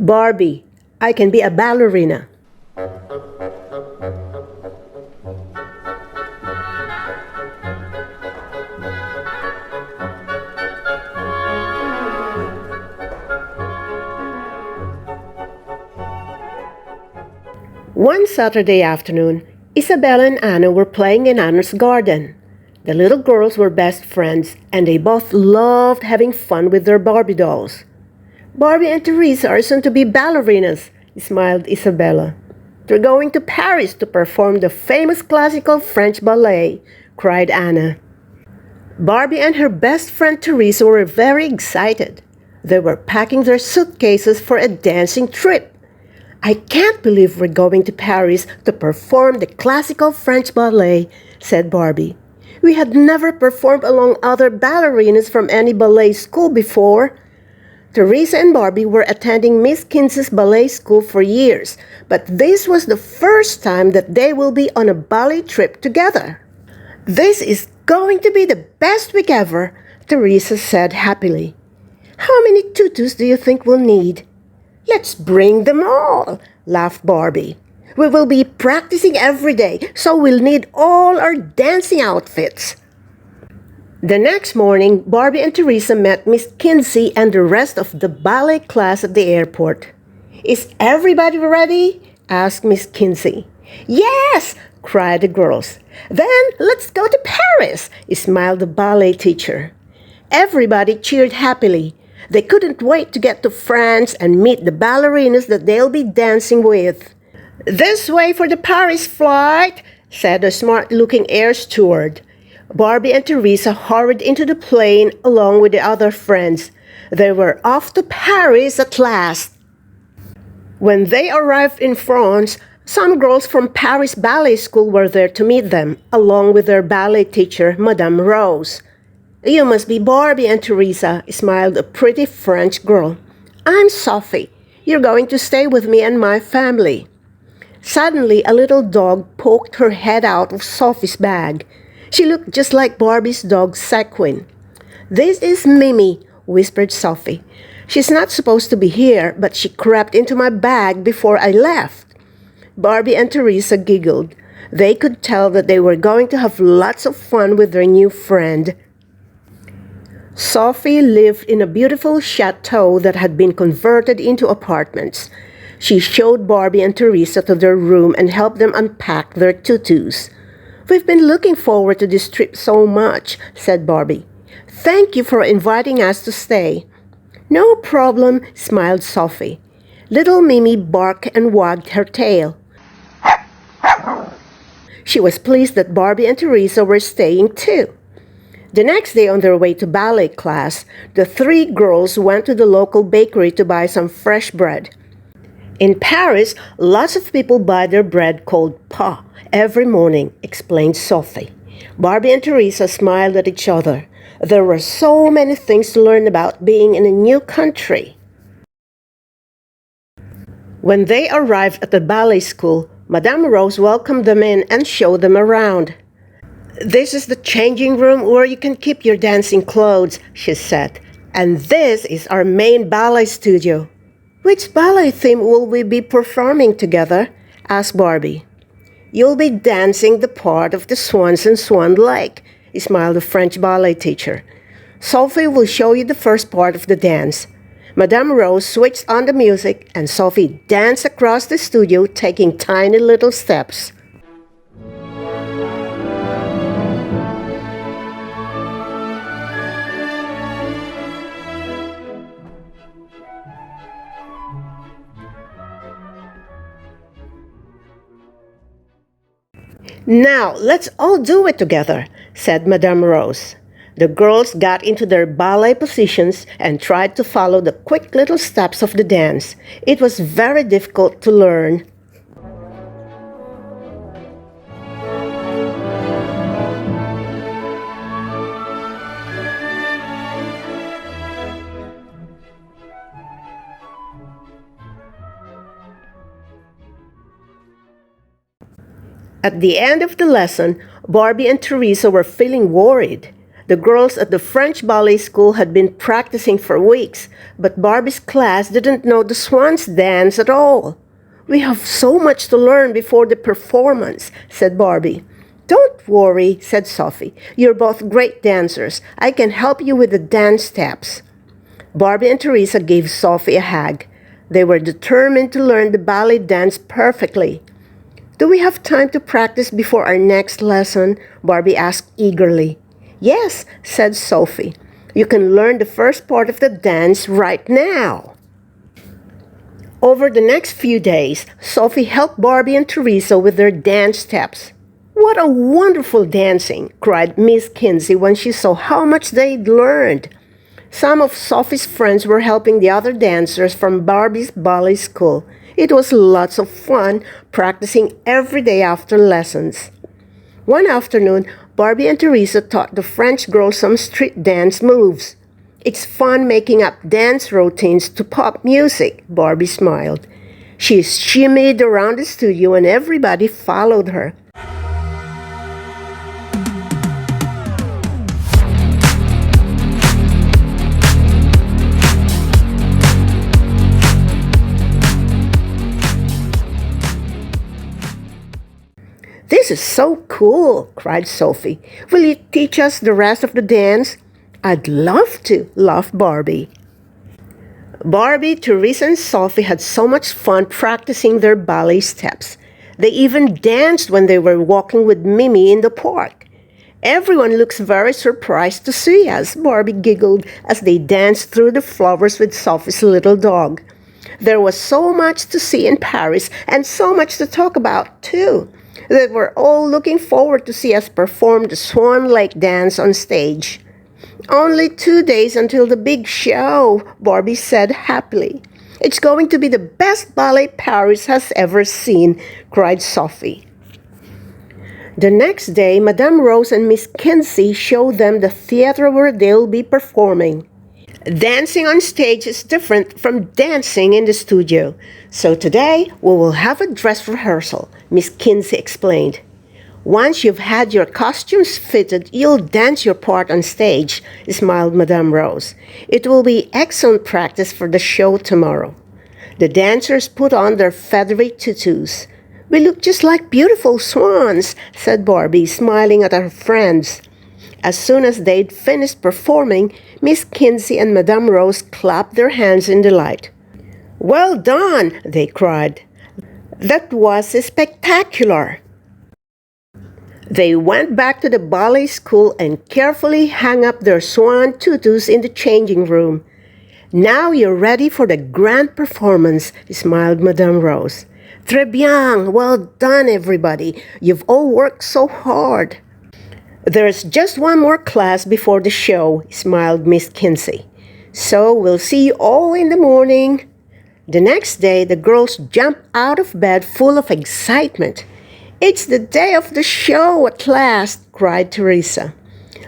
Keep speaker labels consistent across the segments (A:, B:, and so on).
A: Barbie, I can be a ballerina. One Saturday afternoon, Isabella and Anna were playing in Anna's garden. The little girls were best friends, and they both loved having fun with their Barbie dolls. Barbie and Teresa are soon to be ballerinas, smiled Isabella. They're going to Paris to perform the famous classical French ballet, cried Anna. Barbie and her best friend Teresa were very excited. They were packing their suitcases for a dancing trip. I can't believe we're going to Paris to perform the classical French ballet, said Barbie. We had never performed along other ballerinas from any ballet school before. Teresa and Barbie were attending Miss Kinsey's ballet school for years, but this was the first time that they will be on a ballet trip together. This is going to be the best week ever, Teresa said happily. How many tutus do you think we'll need? Let's bring them all, laughed Barbie. We will be practicing every day, so we'll need all our dancing outfits. The next morning, Barbie and Teresa met Miss Kinsey and the rest of the ballet class at the airport. Is everybody ready? Asked Miss Kinsey. Yes, cried the girls. Then let's go to Paris, smiled the ballet teacher. Everybody cheered happily. They couldn't wait to get to France and meet the ballerinas that they'll be dancing with. This way for the Paris flight, said a smart-looking air steward. Barbie and Teresa hurried into the plane along with the other friends. They were off to Paris at last. When they arrived in France, some girls from Paris Ballet School were there to meet them, along with their ballet teacher, Madame Rose. You must be Barbie and Teresa, smiled a pretty French girl. I'm Sophie. You're going to stay with me and my family. Suddenly, a little dog poked her head out of Sophie's bag. She looked just like Barbie's dog, Sequin. This is Mimi, whispered Sophie. She's not supposed to be here, but she crept into my bag before I left. Barbie and Teresa giggled. They could tell that they were going to have lots of fun with their new friend. Sophie lived in a beautiful chateau that had been converted into apartments. She showed Barbie and Teresa to their room and helped them unpack their tutus. We've been looking forward to this trip so much, said Barbie. Thank you for inviting us to stay. No problem, smiled Sophie. Little Mimi barked and wagged her tail. She was pleased that Barbie and Teresa were staying too. The next day on their way to ballet class, the three girls went to the local bakery to buy some fresh bread. In Paris, lots of people buy their bread called pain every morning, explained Sophie. Barbie and Teresa smiled at each other. There were so many things to learn about being in a new country. When they arrived at the ballet school, Madame Rose welcomed them in and showed them around. This is the changing room where you can keep your dancing clothes, she said. And this is our main ballet studio. Which ballet theme will we be performing together? Asked Barbie. You'll be dancing the part of the swans in Swan Lake, smiled the French ballet teacher. Sophie will show you the first part of the dance. Madame Rose switched on the music and Sophie danced across the studio taking tiny little steps. Now, let's all do it together, said Madame Rose. The girls got into their ballet positions and tried to follow the quick little steps of the dance. It was very difficult to learn. At the end of the lesson, Barbie and Teresa were feeling worried. The girls at the French ballet school had been practicing for weeks, but Barbie's class didn't know the Swans dance at all. "We have so much to learn before the performance," said Barbie. "Don't worry," said Sophie. "You're both great dancers. I can help you with the dance steps." Barbie and Teresa gave Sophie a hug. They were determined to learn the ballet dance perfectly. "Do we have time to practice before our next lesson?" Barbie asked eagerly. "Yes," said Sophie. "You can learn the first part of the dance right now." Over the next few days, Sophie helped Barbie and Teresa with their dance steps. "What a wonderful dancing!" cried Miss Kinsey when she saw how much they'd learned. Some of Sophie's friends were helping the other dancers from Barbie's ballet school. It was lots of fun practicing every day after lessons. One afternoon, Barbie and Teresa taught the French girls some street dance moves. "It's fun making up dance routines to pop music," Barbie smiled. She shimmied around the studio and everybody followed her. "This is so cool," cried Sophie. "Will you teach us the rest of the dance?" "I'd love to," laughed Barbie. Barbie, Teresa, and Sophie had so much fun practicing their ballet steps. They even danced when they were walking with Mimi in the park. "Everyone looks very surprised to see us," Barbie giggled as they danced through the flowers with Sophie's little dog. There was so much to see in Paris and so much to talk about, too. They were all looking forward to see us perform the Swan Lake dance on stage. "Only 2 days until the big show," Barbie said happily. "It's going to be the best ballet Paris has ever seen," cried Sophie. The next day, Madame Rose and Miss Kinsey showed them the theater where they'll be performing. Dancing on stage is different from dancing in the studio. "So today, we will have a dress rehearsal," Miss Kinsey explained. "Once you've had your costumes fitted, you'll dance your part on stage," smiled Madame Rose. "It will be excellent practice for the show tomorrow." The dancers put on their feathery tutus. "We look just like beautiful swans," said Barbie, smiling at her friends. As soon as they'd finished performing, Miss Kinsey and Madame Rose clapped their hands in delight. "Well done!" they cried. "That was spectacular!" They went back to the ballet school and carefully hung up their swan tutus in the changing room. "Now you're ready for the grand performance," smiled Madame Rose. "Très bien! Well done, everybody! You've all worked so hard." "There's just one more class before the show," smiled Miss Kinsey. "So we'll see you all in the morning." The next day, the girls jumped out of bed full of excitement. "It's the day of the show at last," cried Teresa.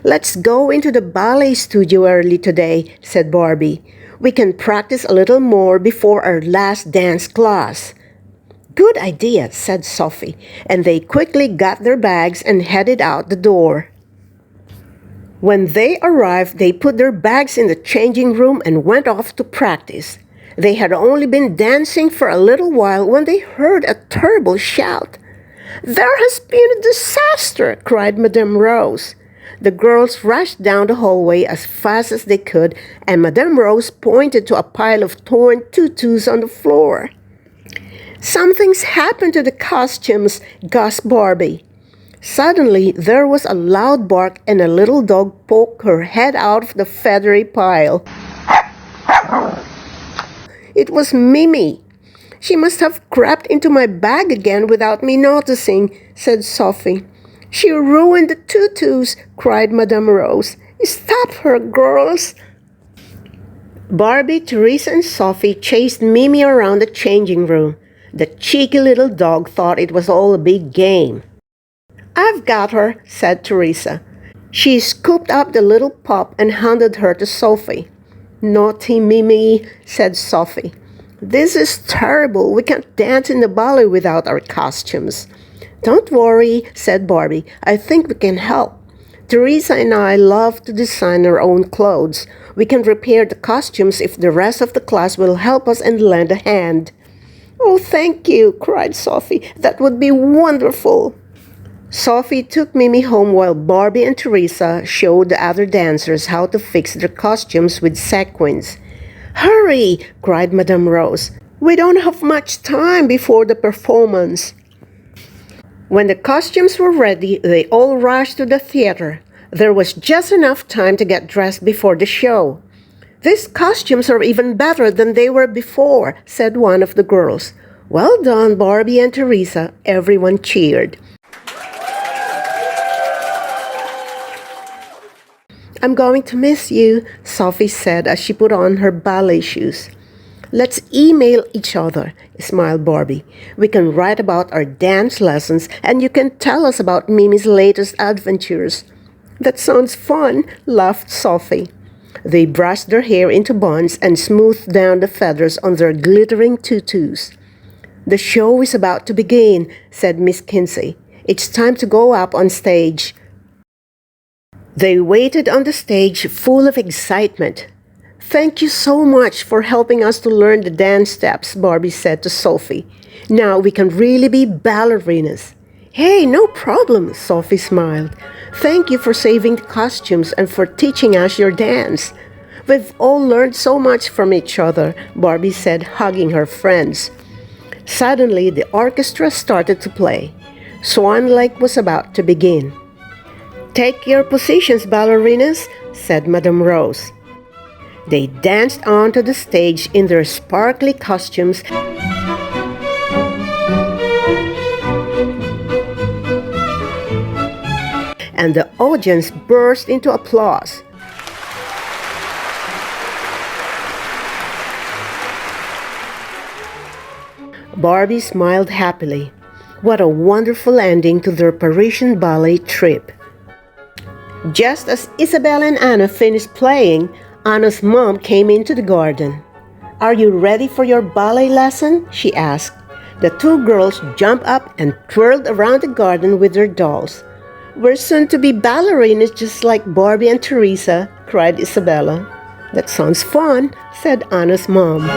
A: "Let's go into the ballet studio early today," said Barbie. "We can practice a little more before our last dance class." "Good idea," said Sophie, and they quickly got their bags and headed out the door. When they arrived, they put their bags in the changing room and went off to practice. They had only been dancing for a little while when they heard a terrible shout. "There has been a disaster!" cried Madame Rose. The girls rushed down the hallway as fast as they could, and Madame Rose pointed to a pile of torn tutus on the floor. "Something's happened to the costumes," gasped Barbie. Suddenly, there was a loud bark and a little dog poked her head out of the feathery pile. It was Mimi. "She must have crept into my bag again without me noticing," said Sophie. "She ruined the tutus," cried Madame Rose. "Stop her, girls!" Barbie, Teresa, and Sophie chased Mimi around the changing room. The cheeky little dog thought it was all a big game. "I've got her," said Teresa. She scooped up the little pup and handed her to Sophie. "Naughty Mimi," said Sophie. "This is terrible. We can't dance in the ballet without our costumes." "Don't worry," said Barbie. "I think we can help." Teresa and I love to design our own clothes. We can repair the costumes if the rest of the class will help us and lend a hand." "Oh, thank you," cried Sophie. "That would be wonderful." Sophie took Mimi home while Barbie and Teresa showed the other dancers how to fix their costumes with sequins. "Hurry!" cried Madame Rose. "We don't have much time before the performance." When the costumes were ready, they all rushed to the theater. There was just enough time to get dressed before the show. "These costumes are even better than they were before," said one of the girls. "Well done, Barbie and Teresa," everyone cheered. "I'm going to miss you," Sophie said as she put on her ballet shoes. "Let's email each other," smiled Barbie. "We can write about our dance lessons and you can tell us about Mimi's latest adventures." "That sounds fun," laughed Sophie. They brushed their hair into buns and smoothed down the feathers on their glittering tutus. "The show is about to begin," said Miss Kinsey. "It's time to go up on stage." They waited on the stage full of excitement. "Thank you so much for helping us to learn the dance steps," Barbie said to Sophie. "Now we can really be ballerinas." "Hey, no problem," Sophie smiled. "Thank you for saving the costumes and for teaching us your dance. We've all learned so much from each other," Barbie said, hugging her friends. Suddenly, the orchestra started to play. Swan Lake was about to begin. "Take your positions, ballerinas," said Madame Rose. They danced onto the stage in their sparkly costumes and the audience burst into applause. Barbie smiled happily. What a wonderful ending to their Parisian ballet trip. Just as Isabelle and Anna finished playing, Anna's mom came into the garden. "Are you ready for your ballet lesson?" she asked. The two girls jumped up and twirled around the garden with their dolls. "We're soon to be ballerinas just like Barbie and Teresa," cried Isabella. "That sounds fun," said Anna's mom.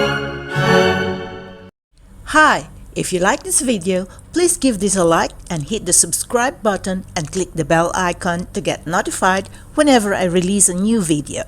B: Hi! If you like this video, please give this a like and hit the subscribe button and click the bell icon to get notified whenever I release a new video.